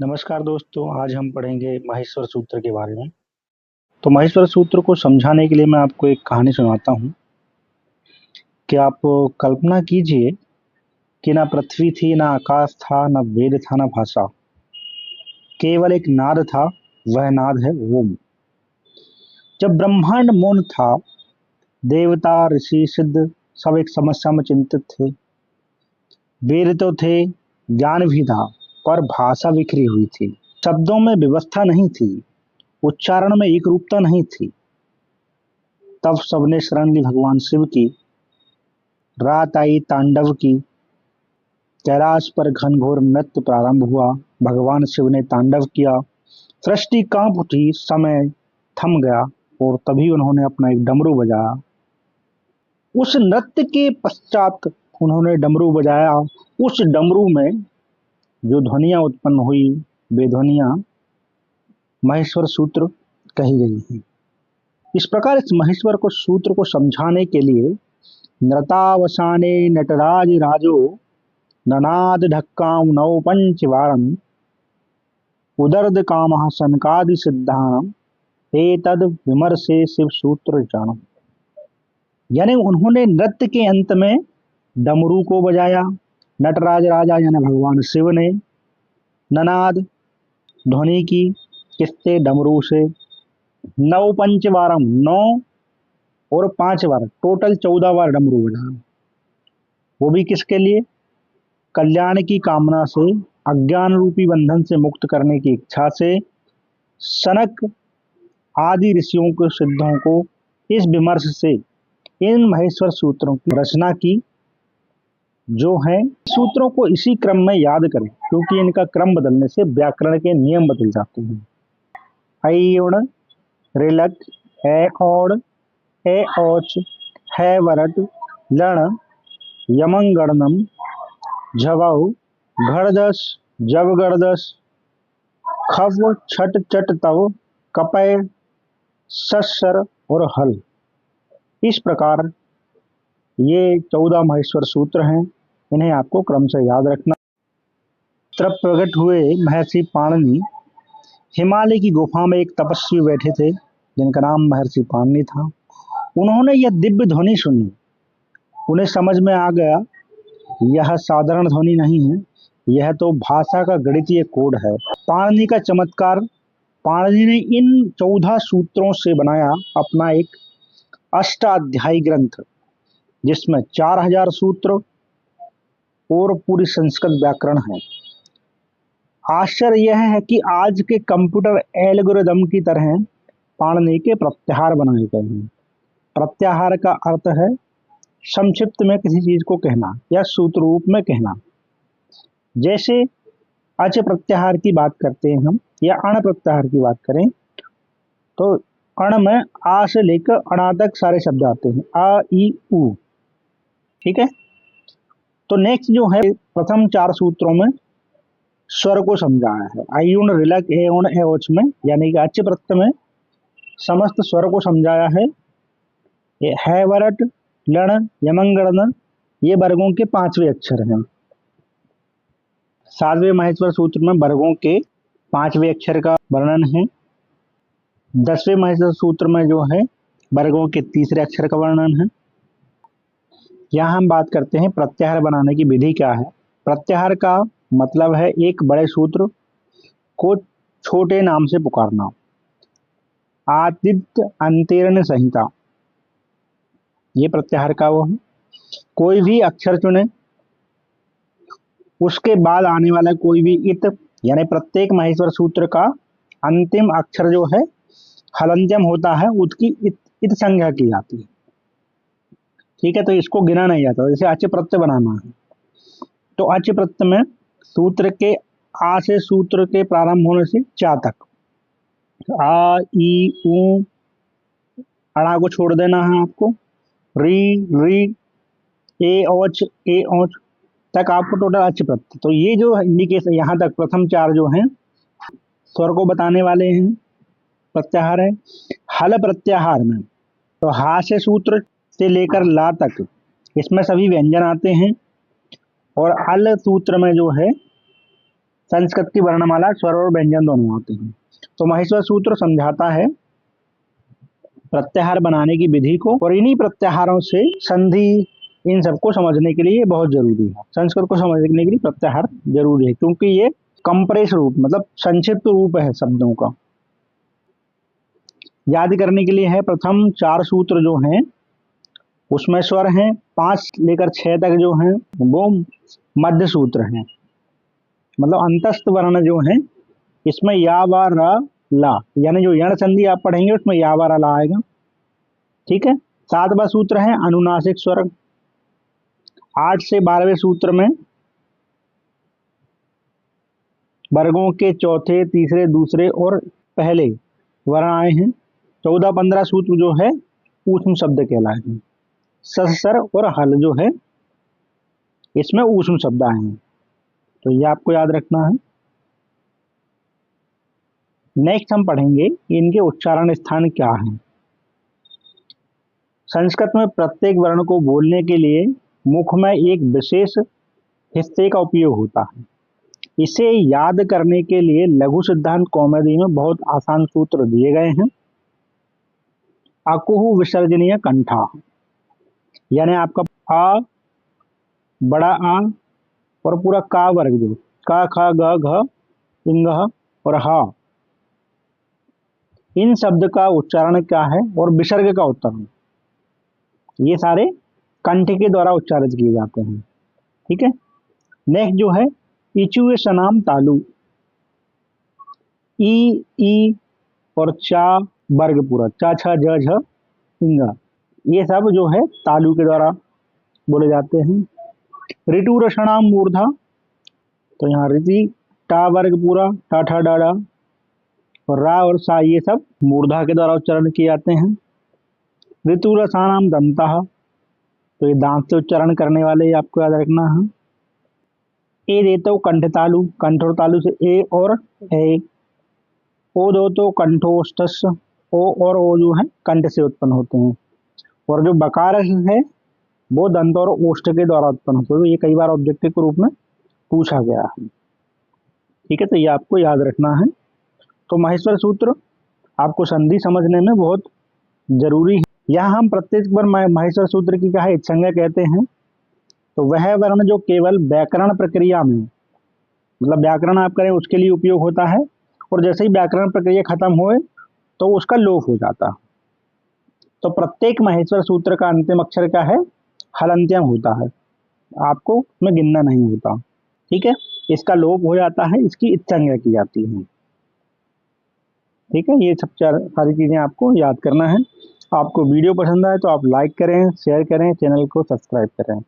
नमस्कार दोस्तों, आज हम पढ़ेंगे माहेश्वर सूत्र के बारे में। तो माहेश्वर सूत्र को समझाने के लिए मैं आपको एक कहानी सुनाता हूँ कि आप कल्पना कीजिए कि ना पृथ्वी थी, ना आकाश था, ना वेद था, ना भाषा, केवल एक नाद था। वह नाद है ओम। जब ब्रह्मांड मौन था, देवता ऋषि सिद्ध सब एक समस्या में चिंतित थे। वेद तो थे, ज्ञान भी था, पर भाषा बिखरी हुई थी। शब्दों में व्यवस्था नहीं थी, उच्चारण में एक रूपता नहीं थी। तब सबने शरण ली भगवान शिव की। रात आई तांडव की। कैलाश पर घनघोर नृत्य प्रारंभ हुआ। भगवान शिव ने तांडव किया। सृष्टि कांप उठी, समय थम गया और तभी उन्होंने अपना एक डमरू बजाया। उस नृत्य के पश्चात उन्होंने डमरू बजाया। उस डमरू में जो ध्वनियां उत्पन्न हुई, वे ध्वनियां महेश्वर सूत्र कही गई हैं। इस प्रकार इस महेश्वर को सूत्र को समझाने के लिए नृतावसाने नटराज राजो ननाद ढक्काम नौ पंच वारम उदर्द कामः सनकादि सिद्धाम एतद विमर्शे शिव सूत्र जानम। यानी उन्होंने नृत्य के अंत में डमरू को बजाया। नटराज राजा यानी भगवान शिव ने ननाद ध्वनि की, किससे? डमरू से। नौ पंचवारम, नौ और 5 बार, टोटल 14 बार डमरू बजाया। वो भी किसके लिए? कल्याण की कामना से, अज्ञान रूपी बंधन से मुक्त करने की इच्छा से, सनक आदि ऋषियों को सिद्धों को इस विमर्श से इन महेश्वर सूत्रों की रचना की जो है। सूत्रों को इसी क्रम में याद करें, क्योंकि इनका क्रम बदलने से व्याकरण के नियम बदल जाते हैं। अण, रिलक, ए ओड, ए औच, है वरट, लण, यमंगणनम, झवऊ, घड़दस, जब गड़दस, खव, छट चट तव, कपय, सस्सर और हल। इस प्रकार ये 14 महेश्वर सूत्र हैं। इन्हें आपको क्रम से याद रखना। तब प्रकट हुए महर्षि पाणिनि। हिमालय की गुफा में एक तपस्वी बैठे थे जिनका नाम महर्षि पाणिनि था। उन्होंने यह दिव्य ध्वनि सुनी। उन्हें समझ में आ गया, यह साधारण ध्वनि नहीं है, यह तो भाषा का गणितीय कोड है। पाणिनि का चमत्कार। पाणिनि ने इन 14 सूत्रों से बनाया अपना एक अष्टाध्यायी ग्रंथ, जिसमें 4000 सूत्र और पूरी संस्कृत व्याकरण है। आश्चर्य यह है कि आज के कंप्यूटर एल्गोरिदम की तरह पाणिनि के प्रत्याहार बनाए गए हैं। प्रत्याहार का अर्थ है संक्षिप्त में किसी चीज को कहना या सूत्र रूप में कहना। जैसे अच प्रत्याहार की बात करते हैं हम, या अण प्रत्याहार की बात करें तो अण में आ से लेकर अणा तक सारे शब्द आते हैं, आ ई उ। ठीक है। तो नेक्स्ट जो है, प्रथम 4 सूत्रों में स्वर को समझाया है। अयुण, रिलक, एउण, एओच में, यानी कि अच प्रत्यय में समस्त स्वर को समझाया है। ये है वरट, लण, यमंगणन, ये वर्गों के 5वें अक्षर हैं। 7वें महेश्वर सूत्र में वर्गों के 5वें अक्षर का वर्णन है। 10वें महेश्वर सूत्र में जो है वर्गों के तीसरे अक्षर का वर्णन है। यहाँ हम बात करते हैं प्रत्याहार बनाने की विधि क्या है। प्रत्याहार का मतलब है एक बड़े सूत्र को छोटे नाम से पुकारना। आदित्य अंतरण संहिता, ये प्रत्याहार का वो है। कोई भी अक्षर चुने, उसके बाद आने वाला कोई भी इत, यानी प्रत्येक महेश्वर सूत्र का अंतिम अक्षर जो है हलंत्यम होता है, उसकी इत संज्ञा की जाती है। ठीक है, तो इसको गिना नहीं जाता। जैसे अच प्रत्यय बनाना है तो अच प्रत्यय में सूत्र के आ से सूत्र के प्रारंभ होने से चा तक, आ ई उ, अड़ा को छोड़ देना है आपको। री री, ए औच, ए औच तक आपको टोटल अच प्रत्यय। तो ये जो इंडिकेशन यहाँ तक प्रथम 4 जो हैं स्वर को बताने वाले हैं, प्रत्याहार है। हल प्रत्याहार में तो हा से सूत्र से लेकर ला तक इसमें सभी व्यंजन आते हैं। और अल सूत्र में जो है संस्कृत की वर्णमाला स्वर और व्यंजन दोनों आते हैं। तो माहेश्वर सूत्र समझाता है प्रत्याहार बनाने की विधि को, और इन्हीं प्रत्याहारों से संधि, इन सबको समझने के लिए ये बहुत जरूरी है। संस्कृत को समझने के लिए प्रत्याहार जरूरी है, क्योंकि ये कंप्रेस रूप मतलब संक्षिप्त रूप है शब्दों का। याद करने के लिए है, प्रथम 4 सूत्र जो हैं उसमें स्वर हैं, 5 लेकर 6 तक जो हैं वो मध्य सूत्र हैं, मतलब अंतस्थ वर्ण जो हैं इसमें या व र ला, यानी जो यण संधि आप पढ़ेंगे उसमें या व र ला आएगा। ठीक है। 7वां सूत्र है अनुनासिक स्वर। 8 से 12वें सूत्र में वर्गों के चौथे, तीसरे, दूसरे और पहले वर्ण आए हैं। 14-15 सूत्र जो है ऊष्म शब्द कहलाए हैं। सर और हल जो है इसमें ऊष्म शब्द आए हैं, तो ये आपको याद रखना है। नेक्स्ट हम पढ़ेंगे इनके उच्चारण स्थान क्या हैं। संस्कृत में प्रत्येक वर्ण को बोलने के लिए मुख में एक विशेष हिस्से का उपयोग होता है। इसे याद करने के लिए लघु सिद्धांत कौमुदी में बहुत आसान सूत्र दिए गए हैं। अकुह विसर्जनीय कंठा, यानी आपका आ, बड़ा आ और पूरा का वर्ग जो का, खा, ग, घ, इंग और हा, इन शब्द का उच्चारण क्या है और विसर्ग का उच्चारण, ये सारे कंठ के द्वारा उच्चारित किए जाते हैं। ठीक है। नेक्स्ट जो है इचुए सनाम तालु, ई और चा वर्ग पूरा, चा, छ, ज, झ, इंगा, ये सब जो है तालु के द्वारा बोले जाते हैं। ऋतु रसणाम मूर्धा, तो यहाँ ऋति टा वर्ग पूरा, टा, ठा, डा, डा और रा और सा, ये सब मूर्धा के द्वारा उच्चारण किए जाते हैं। ऋतु रसानाम दंता, तो ये दांत से उच्चारण करने वाले आपको याद रखना है। ए देतो कंठ तालु, कंठ और तालु से ए और ए। ओ दो तो कंठोष्ठस, ओ और ओ जो है कंठ से उत्पन्न होते हैं। और जो बकार है वो दंत और ओष्ठ के द्वारा उत्पन्न होते हैं। ये कई बार ऑब्जेक्टिव के रूप में पूछा गया है। ठीक है, तो ये आपको याद रखना है। तो माहेश्वर सूत्र आपको संधि समझने में बहुत जरूरी है। यहाँ हम प्रत्येक बार माहेश्वर सूत्र की क्या है इत्संज्ञा कहते हैं। तो वह वर्ण जो केवल व्याकरण प्रक्रिया में, मतलब व्याकरण आप करें उसके लिए उपयोग होता है, और जैसे ही व्याकरण प्रक्रिया खत्म होए तो उसका लोप हो जाता है। तो प्रत्येक माहेश्वर सूत्र का अंतिम अक्षर क्या है, हलंत्यम होता है, आपको में गिनना नहीं होता। ठीक है, इसका लोप हो जाता है, इसकी इत्संज्ञा की जाती है। ठीक है, ये सब सारी चीजें आपको याद करना है। आपको वीडियो पसंद आए तो आप लाइक करें, शेयर करें, चैनल को सब्सक्राइब करें।